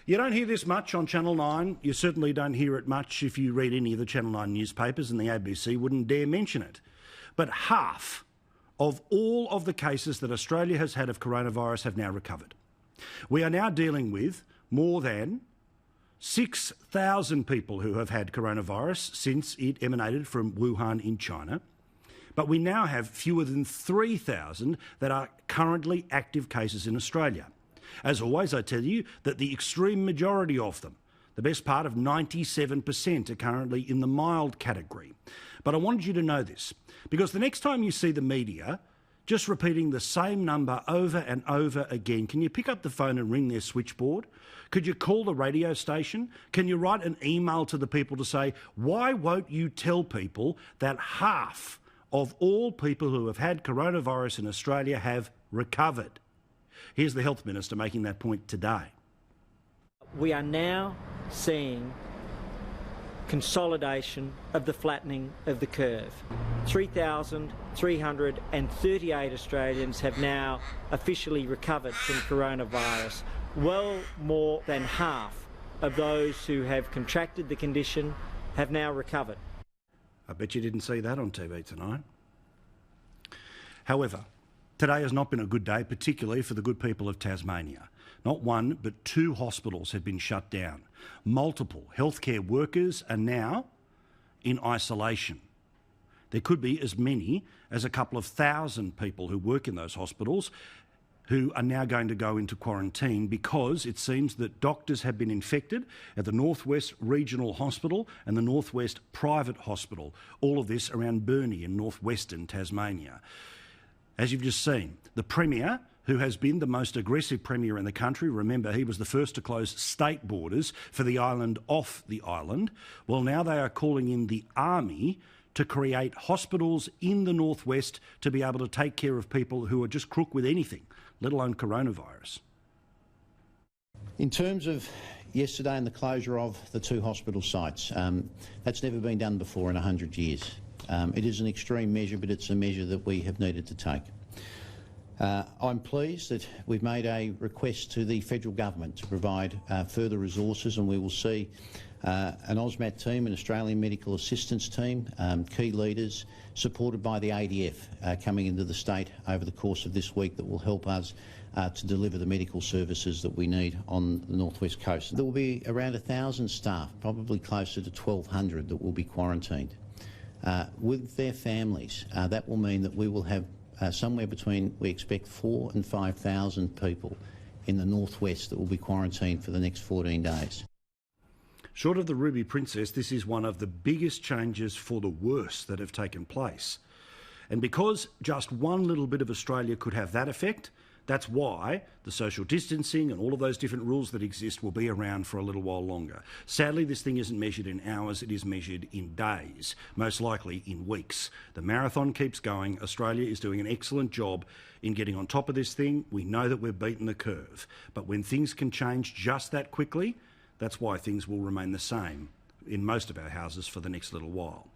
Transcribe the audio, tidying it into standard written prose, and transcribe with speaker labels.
Speaker 1: You don't hear this much on Channel 9. You certainly don't hear it much if you read any of the Channel 9 newspapers, and the ABC wouldn't dare mention it. But half of all of the cases that Australia has had of coronavirus have now recovered. We are now dealing with more than 6,000 people who have had coronavirus since it emanated from Wuhan in China. But we now have fewer than 3,000 that are currently active cases in Australia. As always, I tell you that the extreme majority of them, the best part of 97%, are currently in the mild category. But I wanted you to know this, because the next time you see the media just repeating the same number over and over again, can you pick up the phone and ring their switchboard? Could you call the radio station? Can you write an email to the people to say, why won't you tell people that half of all people who have had coronavirus in Australia have recovered? Here's the Health Minister making that point today.
Speaker 2: We are now seeing consolidation of the flattening of the curve. 3,338 Australians have now officially recovered from coronavirus. Well more than half of those who have contracted the condition have now recovered.
Speaker 1: I bet you didn't see that on TV tonight. However, today has not been a good day, particularly for the good people of Tasmania. Not one, but 2 hospitals have been shut down. Multiple healthcare workers are now in isolation. There could be as many as a couple of thousand people who work in those hospitals who are now going to go into quarantine because it seems that doctors have been infected at the Northwest Regional Hospital and the Northwest Private Hospital, all of this around Burnie in northwestern Tasmania. As you've just seen, the Premier, who has been the most aggressive Premier in the country, remember he was the first to close state borders for the island off the island, well now they are calling in the Army to create hospitals in the northwest to be able to take care of people who are just crook with anything, let alone coronavirus.
Speaker 3: In terms of yesterday and the closure of the 2 hospital sites, that's never been done before in 100 years. It is an extreme measure, but it's a measure that we have needed to take. I'm pleased that we've made a request to the federal government to provide further resources, and we will see an AUSMAT team, an Australian Medical Assistance team, key leaders supported by the ADF coming into the state over the course of this week that will help us to deliver the medical services that we need on the northwest coast. There will be around 1,000 staff, probably closer to 1,200 that will be quarantined. With their families, that will mean that we will have somewhere between, we expect, 4,000 and 5,000 people in the northwest that will be quarantined for the next 14 days.
Speaker 1: Short of the Ruby Princess, this is one of the biggest changes for the worse that have taken place. And because just one little bit of Australia could have that effect, that's why the social distancing and all of those different rules that exist will be around for a little while longer. Sadly, this thing isn't measured in hours, it is measured in days, most likely in weeks. The marathon keeps going. Australia is doing an excellent job in getting on top of this thing. We know that we've beaten the curve. But when things can change just that quickly, that's why things will remain the same in most of our houses for the next little while.